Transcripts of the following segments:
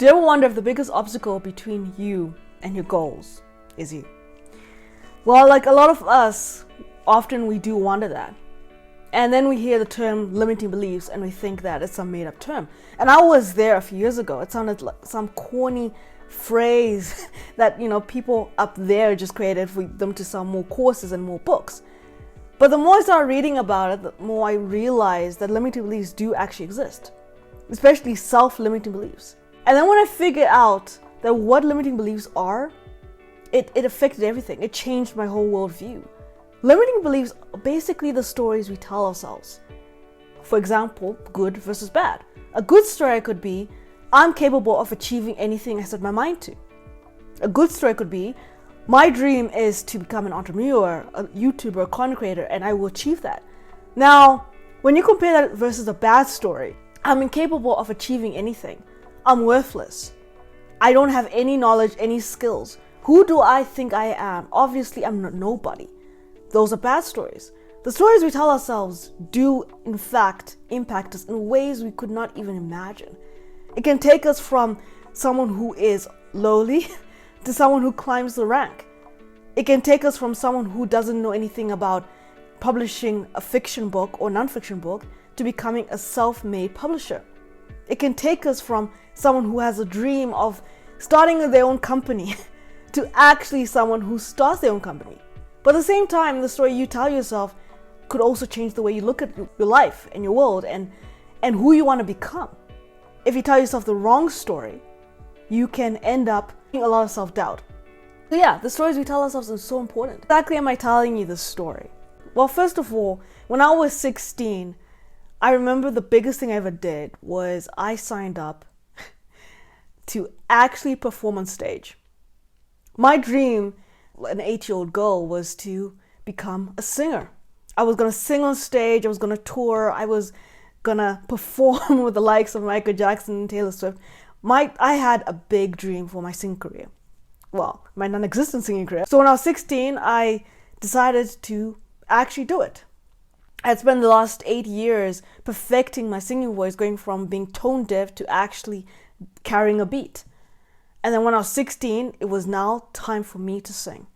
Do you ever wonder if the biggest obstacle between you and your goals is you? Well, like a lot of us, often we do wonder that. And then we hear the term limiting beliefs and we think that it's some made up term. And I was there a few years ago. It sounded like some corny phrase that, people up there just created for them to sell more courses and more books. But the more I started reading about it, the more I realized that limiting beliefs do actually exist, especially self-limiting beliefs. And then when I figured out that what limiting beliefs are, it affected everything. It changed my whole worldview. Limiting beliefs are basically the stories we tell ourselves. For example, good versus bad. A good story could be, I'm capable of achieving anything I set my mind to. A good story could be, my dream is to become an entrepreneur, a YouTuber, a content creator, and I will achieve that. Now, when you compare that versus a bad story, I'm incapable of achieving anything. I'm worthless. I don't have any knowledge, any skills. Who do I think I am? Obviously, I'm nobody. Those are bad stories. The stories we tell ourselves do, in fact, impact us in ways we could not even imagine. It can take us from someone who is lowly to someone who climbs the rank. It can take us from someone who doesn't know anything about publishing a fiction book or non-fiction book to becoming a self-made publisher. It can take us from someone who has a dream of starting their own company to actually someone who starts their own company. But at the same time, the story you tell yourself could also change the way you look at your life and your world and who you want to become. If you tell yourself the wrong story, you can end up having a lot of self-doubt. So yeah, the stories we tell ourselves are so important. Exactly am I telling you this story? Well, first of all, when I was 16, I remember the biggest thing I ever did was I signed up to actually perform on stage. My dream, an 8-year-old girl, was to become a singer. I was going to sing on stage, I was going to tour, I was going to perform with the likes of Michael Jackson and Taylor Swift. I had a big dream for my singing career. Well, my non-existent singing career. So when I was 16, I decided to actually do it. I had spent the last 8 years perfecting my singing voice, going from being tone deaf to actually carrying a beat. And then when I was 16, it was now time for me to sing.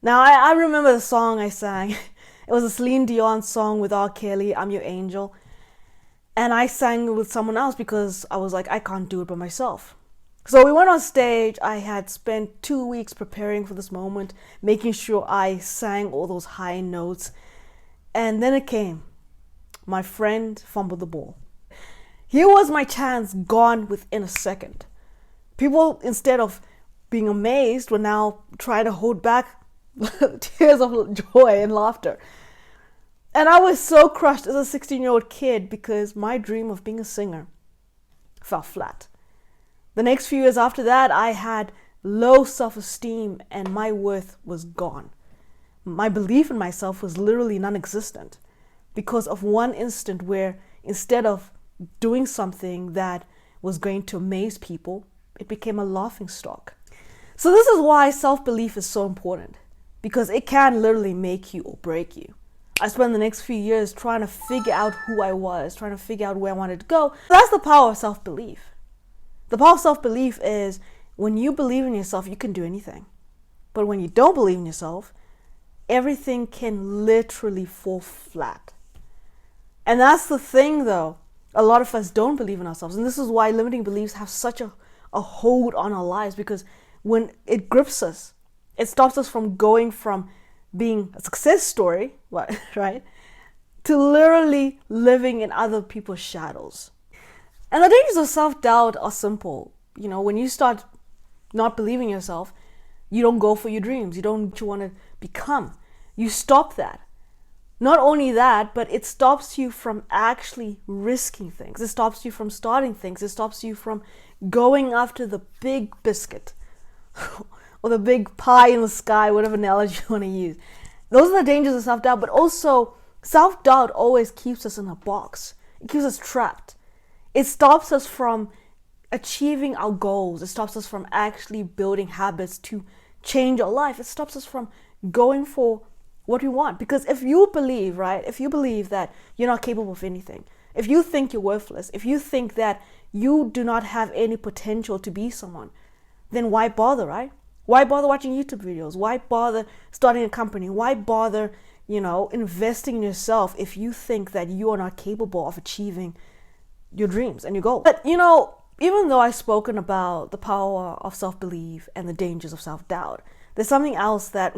Now, I remember the song I sang. It was a Celine Dion song with R. Kelly, I'm Your Angel. And I sang it with someone else because I was like, I can't do it by myself. So we went on stage. I had spent 2 weeks preparing for this moment, making sure I sang all those high notes. And then it came. My friend fumbled the ball. Here was my chance gone within a second. People, instead of being amazed, were now trying to hold back tears of joy and laughter. And I was so crushed as a 16-year-old kid because my dream of being a singer fell flat. The next few years after that, I had low self-esteem and my worth was gone. My belief in myself was literally non-existent because of one instant where instead of doing something that was going to amaze people, it became a laughing stock. So this is why self-belief is so important, because it can literally make you or break you. I spent the next few years trying to figure out who I was, trying to figure out where I wanted to go. That's the power of self-belief. The power of self-belief is when you believe in yourself, you can do anything. But when you don't believe in yourself, everything can literally fall flat. And that's the thing though. A lot of us don't believe in ourselves. And this is why limiting beliefs have such a hold on our lives, because when it grips us, it stops us from going from being a success story, right, to literally living in other people's shadows. And the dangers of self-doubt are simple. When you start not believing in yourself, you don't go for your dreams. You don't what you want to become. You stop that. Not only that, but it stops you from actually risking things. It stops you from starting things. It stops you from going after the big biscuit or the big pie in the sky, whatever analogy you want to use. Those are the dangers of self-doubt, but also self-doubt always keeps us in a box. It keeps us trapped. It stops us from achieving our goals. It stops us from actually building habits to change our life. It stops us from going for what we want. Because if you believe, right, if you believe that you're not capable of anything, if you think you're worthless, if you think that you do not have any potential to be someone, then why bother, right? Why bother watching YouTube videos? Why bother starting a company? Why bother, investing in yourself if you think that you are not capable of achieving your dreams and your goals? But, even though I've spoken about the power of self-belief and the dangers of self-doubt, there's something else that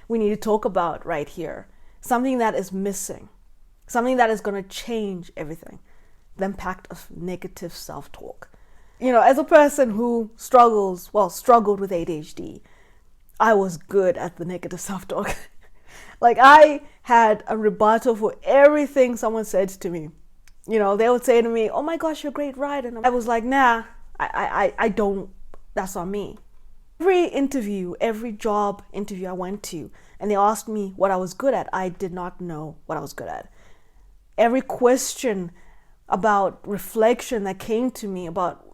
we need to talk about right here. Something that is missing. Something that is going to change everything. The impact of negative self-talk. As a person who struggled with ADHD, I was good at the negative self-talk. Like, I had a rebuttal for everything someone said to me. They would say to me, "Oh my gosh, you're a great writer." And I was like, nah, I don't, that's not me. Every job interview I went to, and they asked me what I was good at, I did not know what I was good at. Every question about reflection that came to me about,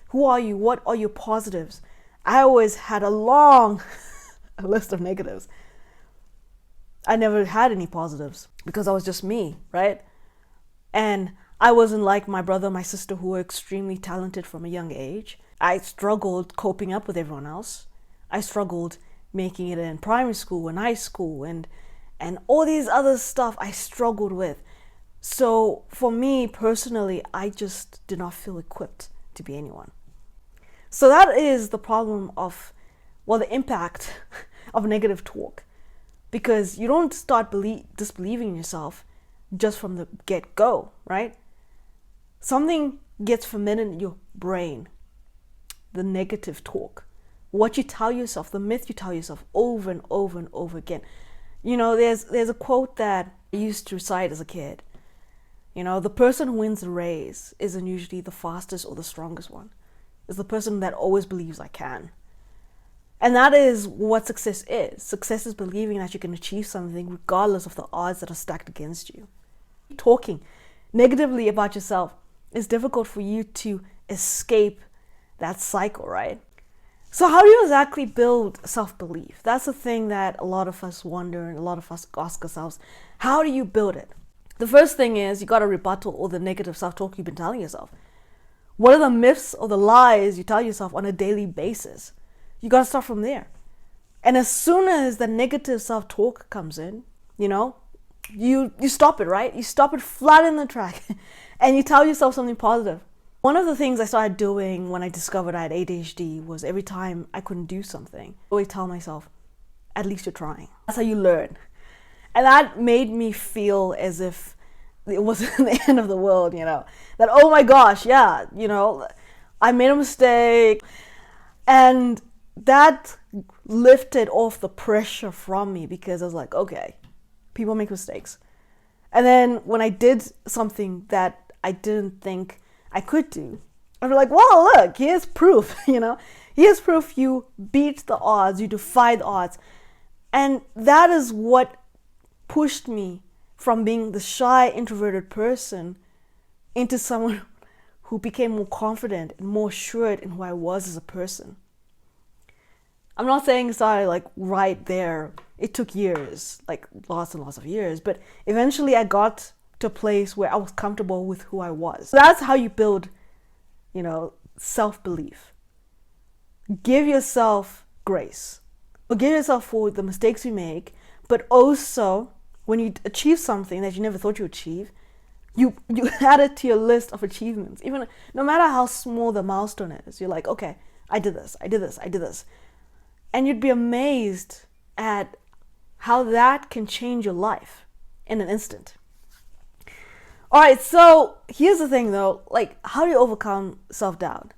who are you? What are your positives? I always had a long list of negatives. I never had any positives because I was just me, right? And I wasn't like my brother, my sister, who were extremely talented from a young age. I struggled coping up with everyone else. I struggled making it in primary school and high school and all these other stuff I struggled with. So for me personally, I just did not feel equipped to be anyone. So that is the problem of, the impact of negative talk. Because you don't start disbelieving in yourself just from the get-go, right? Something gets fermented in your brain. The negative talk. What you tell yourself, the myth you tell yourself over and over and over again. There's a quote that I used to recite as a kid. The person who wins the race isn't usually the fastest or the strongest one. It's the person that always believes I can. And that is what success is. Success is believing that you can achieve something regardless of the odds that are stacked against you. Talking negatively about yourself is difficult for you to escape that cycle, right? So how do you exactly build self-belief? That's the thing that a lot of us wonder and a lot of us ask ourselves. How do you build it? The first thing is you got to rebuttal all the negative self-talk you've been telling yourself. What are the myths or the lies you tell yourself on a daily basis? You got to start from there. And as soon as the negative self-talk comes in, you stop it, right? You stop it flat in the track and you tell yourself something positive. One of the things I started doing when I discovered I had ADHD was every time I couldn't do something, I always tell myself, at least you're trying. That's how you learn. And that made me feel as if it wasn't the end of the world, that, oh my gosh, yeah, I made a mistake. And that lifted off the pressure from me because I was like, okay, people make mistakes. And then when I did something that I didn't think I could do, I'd be like, well, look, here's proof, here's proof you beat the odds, you defy the odds. And that is what pushed me from being the shy, introverted person into someone who became more confident and more assured in who I was as a person. I'm not saying it started right there. It took years, lots and lots of years, but eventually I got to a place where I was comfortable with who I was. So that's how you build, self-belief. Give yourself grace. Forgive yourself for the mistakes you make, but also when you achieve something that you never thought you'd achieve, you add it to your list of achievements. Even no matter how small the milestone is, you're like, okay, I did this, I did this, I did this. And you'd be amazed at how that can change your life in an instant. All right, so here's the thing though, how do you overcome self-doubt?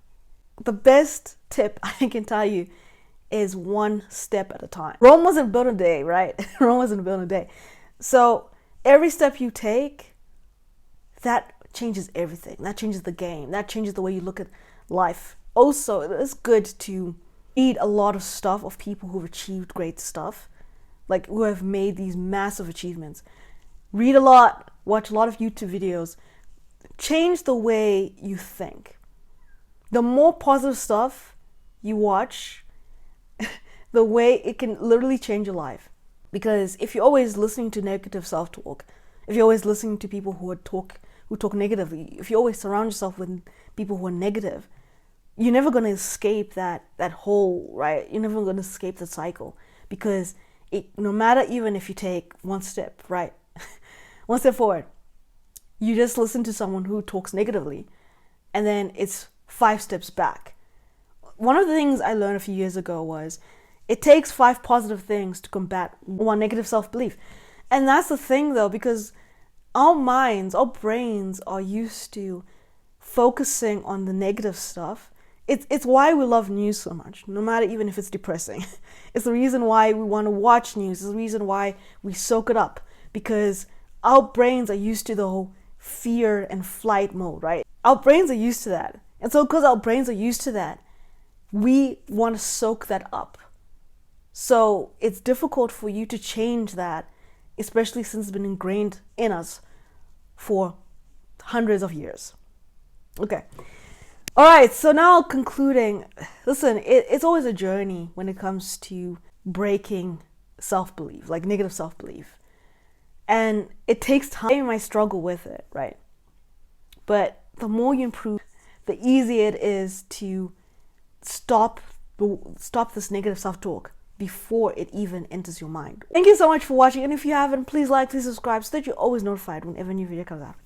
The best tip I can tell you is one step at a time. Rome wasn't built in a day, right? Rome wasn't built in a day. So every step you take, that changes everything. That changes the game. That changes the way you look at life. Also, it's good to read a lot of stuff of people who've achieved great stuff, who have made these massive achievements. Read a lot, watch a lot of YouTube videos. Change the way you think. The more positive stuff you watch, the way it can literally change your life. Because if you're always listening to negative self-talk, if you're always listening to people who who talk negatively, if you always surround yourself with people who are negative, you're never going to escape that hole, right? You're never going to escape the cycle, because no matter, even if you take one step, right, one step forward, you just listen to someone who talks negatively, and then it's 5 steps back. One of the things I learned a few years ago was it takes 5 positive things to combat 1 negative self-belief. And that's the thing, though, because our minds, our brains are used to focusing on the negative stuff. It's why we love news so much, no matter even if it's depressing. It's the reason why we want to watch news. It's the reason why we soak it up, because our brains are used to the whole fear and flight mode, right? Our brains are used to that. And so because our brains are used to that, we want to soak that up. So it's difficult for you to change that, especially since it's been ingrained in us for hundreds of years. Okay. All right. So now concluding, listen, it's always a journey when it comes to breaking self-belief, like negative self-belief. And it takes time. I struggle with it, right? But the more you improve, the easier it is to stop this negative self-talk before it even enters your mind. Thank you so much for watching, and if you haven't, please like, please subscribe, so that you're always notified whenever a new video comes out.